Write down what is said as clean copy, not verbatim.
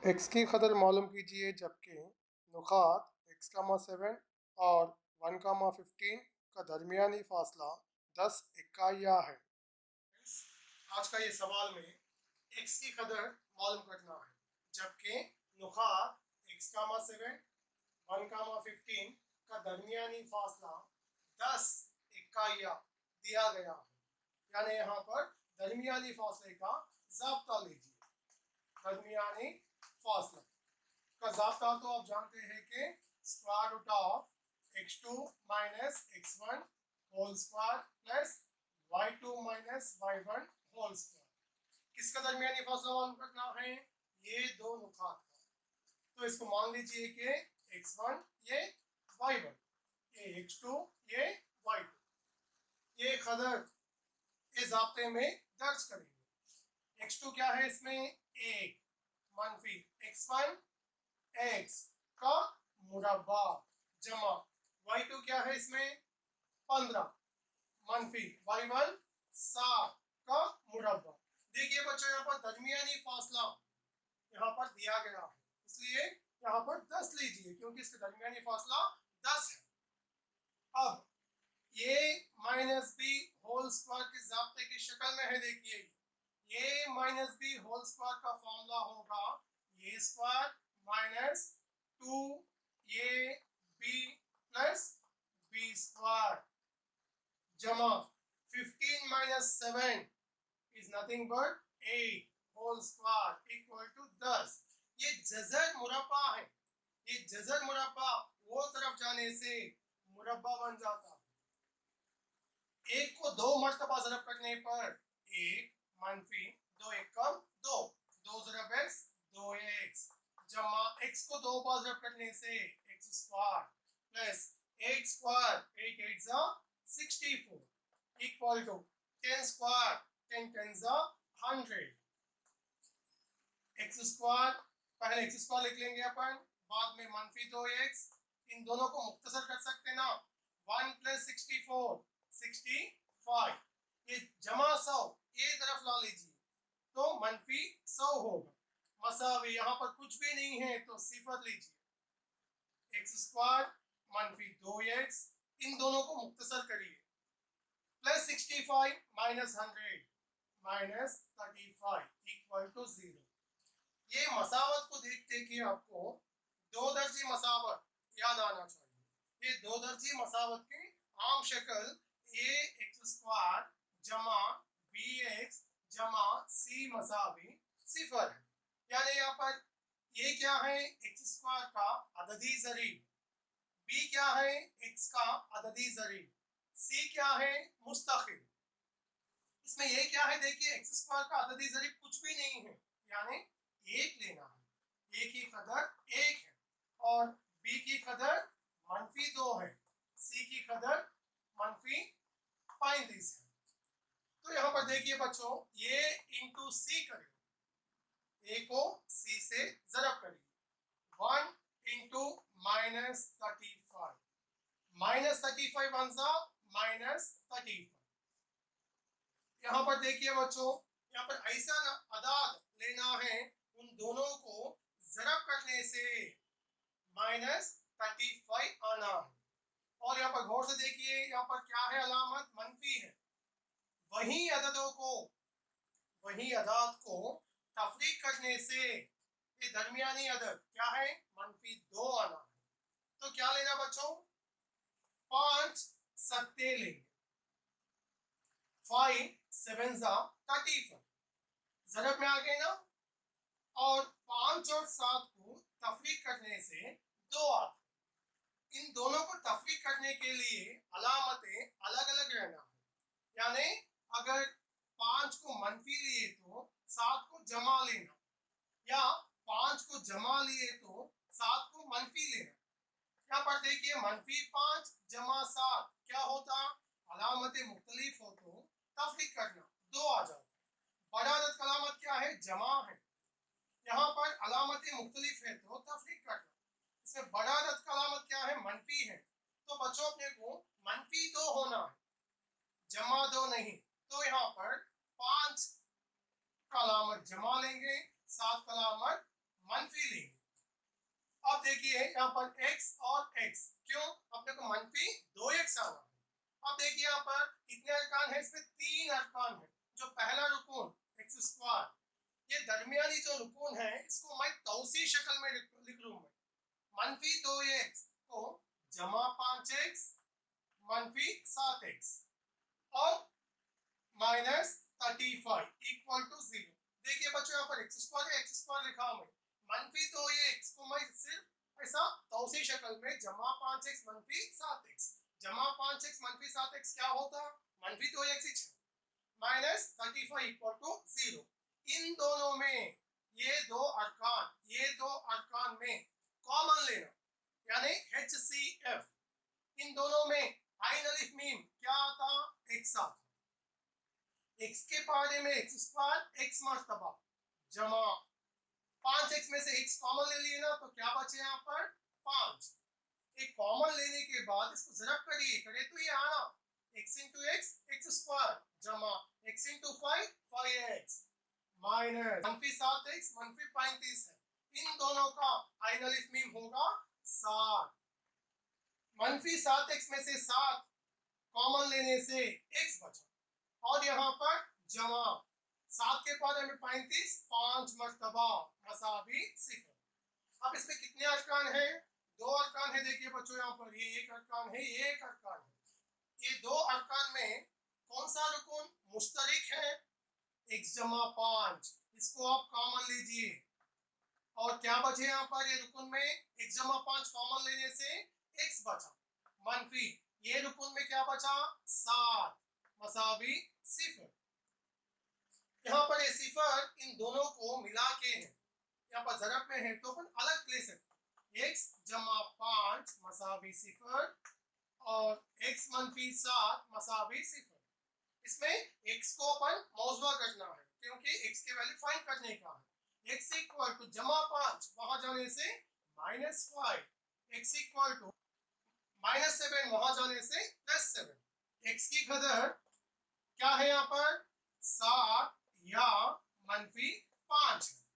X की कदर मालूम कीजिए जबकि नुकात एक्स कामा 7 और 1 कामा 15 का दरमियानी फासला 10 इकाइयाँ है। आज का ये सवाल में एक्स की कदर मालूम करना है जबकि नुकात एक्स कामा 7 1 कामा 15 का दरमियानी फासला 10 इकाइयाँ दिया गया है। यानी यहाँ पर दरमियानी फासले का ज़ाब्ता लीजिए। दरमियानी फासला का ज़ाब्ता तो आप जानते हैं कि square root of x2 minus x1 whole square plus y2 minus y1 whole square. किसका दरमियानी फासला मालूम करना है? ये दो नुकात का। तो इसको मान लीजिए कि x1 ये y1, ये x2 ये y2। ये कदर इस ज़ाब्ते में दर्ज करेंगे। x2 क्या है इसमें? 1 मनफी x1 x का मुरब्बा जमा y2 क्या है इसमें? 15 मनफी y1 7 का मुरब्बा। देखिए बच्चों यहाँ पर दरमियानी फासला यहाँ पर दिया गया है, इसलिए यहाँ पर 10 लीजिए क्योंकि इसका दरमियानी फासला 10 है। अब ये माइनस बी होल स्क्वायर के ज़ाब्ते की शक्ल में है। देखिए ये माइनस बी होल स्क्वायर का फॉर्मूला होगा ये स्क्वायर माइनस 2 ये बी प्लस बी स्क्वायर जमा 15 minus 7 is nothing but 8 whole square equal to 10। ये जज़र मुरब्बा है। ये जज़र मुरब्बा वो तरफ जाने से मुरब्बा बन जाता है। एक को दो मर्तबा ज़रब करने पर एक मनफी 2 एक कम 2 2 ज़रब एक्स 2x जमा x को दो बार ज़रब करने से x स्क्वायर प्लस 8 स्क्वायर 8 8 जा 64 इक्वल टू 10 स्क्वायर 10 10 जा 100। x स्क्वायर पहले x स्क्वायर लिख लेंगे अपन, बाद में मनफी 2x। इन दोनों को मुख्तसर कर सकते ना, 1 प्लस 64 65। ये जमा 100 ये तरफ ला लीजिए तो मनफी 100 होगा। मसावी यहाँ पर कुछ भी नहीं है तो सिफर लीजिए। एक्स स्क्वायर मनफी 2x इन दोनों को मुख्तसर करिए plus 65 minus 100 minus 35 equal to 0। ये मसावत को देखते कि आपको दो दर्जी मसावत याद आना चाहिए। ये दो दर्जी मसावत की आम शक्ल ए एक्स स्क्वायर जमा बी एक्स जमा सी मसावी सिफर है। यानी यहाँ पर ये क्या है? एक्स स्क्वायर का अददी ज़रीब, बी क्या है? एक्स का अददी ज़रीब, सी क्या है? मुस्तकिल। इसमें ये क्या है? देखिए एक्स स्क्वायर का अददी ज़रीब कुछ भी नहीं है, यानी एक लेना है। ए की कदर एक है और बी की कदर मनफी 2 है, सी की कदर मनफी 35 है। तो यहाँ पर देखिए बच्चों ये इंटू सी करें, ए को सी से ज़रब करिए 1 इंटू माइनस 35 माइनस 35 बनसा माइनस 35। यहाँ पर देखिए बच्चों यहाँ पर ऐसा अदाद लेना है उन दोनों को ज़रब करने से माइनस 35 आना है। और यहाँ पर गौर से देखिए यहाँ पर क्या है? अलामत मनफी है। वही अददों को वही अदाद को तफरीक करने से ये दरमियानी अदद क्या है? मनफी 2 आना है। तो क्या लेना बच्चों? 5 सत्ते लेंगे, 5 7 जा 35 ज़रब में आ गए ना। और 5 और 7 को तफरीक करने से 2 आते। इन दोनों को तफरीक करने के लिए अलामतें अलग अलग रहना है। यानी अगर 5 को मनफी लिए तो 7 को जमा लेना, या 5 को जमा लिए तो 7 को मनफी लेना। यहाँ पर देखिए मनफी 5 जमा 7 क्या होता? अलामतें मुख्तलिफ हो तो तफरीक करना 2 आ जाता। बड़ा अदद का अलामत क्या है? जमा है। यहाँ पर अलामतें मुख्तलिफ है तो तफरीक करना। इसमें बड़ा अदद का अलामत क्या है? मनफी है। तो बच्चों अपने को मनफी 2 होना है, जमा 2 नहीं। तो यहाँ पर 5 का अलामत जमा लेंगे, 7 का अलामत मनफी लेंगे। अब देखिए यहाँ पर x और x, क्यों अपने को मनफी 2x आना है। अब देखिए यहाँ पर कितने अरकान है, इसमें 3 अरकान है। जो पहला रुकून x स्क्वायर, ये दरमियानी जो रुकून है इसको मैं तौसी शक्ल में लिख लूँ। मनफी 2x को जमा 5x मनफी 7x और माइनस 35 इक्वल टू 0। देखिए बच्चों यहाँ पर x स्क्वायर लिखा मैं, मनफी 2x को मैं सिर्फ ऐसा तौसी शक्ल में जमा 5x मनफी 7x, जमा 5x मनफी 7x क्या होता, मनफी 2x माइनस 35 इक्वल टू 0। इन दोनों में ये दो अरकान में कॉमन लेना, यानी HCF। इन दोनों में आइन अलिफ मीम क्या आता, x आता। x के पारे में x स्क्वायर x मर्तबा जमा 5x में से x कॉमन ले लिए ना, तो क्या बचे यहाँ पर 5। एक कॉमन लेने के बाद इसको ज़रब करे तो ये आना x इंटू x स्क्वायर जमा x इंटू 5x माइनस मनफी 7x मनफी 35 है। इन दोनों का आइन अलिफ मीम होगा 7। मनफी 7x में से 7 कॉमन लेने से x बचा और यहाँ पर जमा 7 के पारे में 35 5 मर्तबा मसावी 0। अब इसमें कितने अरकान हैं, 2 अरकान है। देखिए बच्चों यहाँ पर ये एक अरकान है, ये एक अरकान है। ये 2 अरकान में कौन सा रुकन मुश्तरिक है, x जमा 5, इसको आप कॉमन लीजिए और क्या बचे यहाँ पर, ये रुकन में x जमा 5 कॉमन लेने से x बचा मनफी, ये रुकन में क्या बचा 7 मसावी 0। यहाँ पर ये सिफर इन दोनों को मिला के है, यहाँ पर ज़रब में है तो अपन अलग ले सकते, x जमा 5 मसावी 0 और x मनफी 7 मसावी 0। इसमें x को अपन मौजूदा करना है क्योंकि x के वैल्यू फाइंड करने का है। x इक्वल टू जमा 5 वहां जाने से -5, x इक्वल टू -7 वहां जाने से +7। x की कदर क्या है यहाँ पर 7 या मनफी 5 है।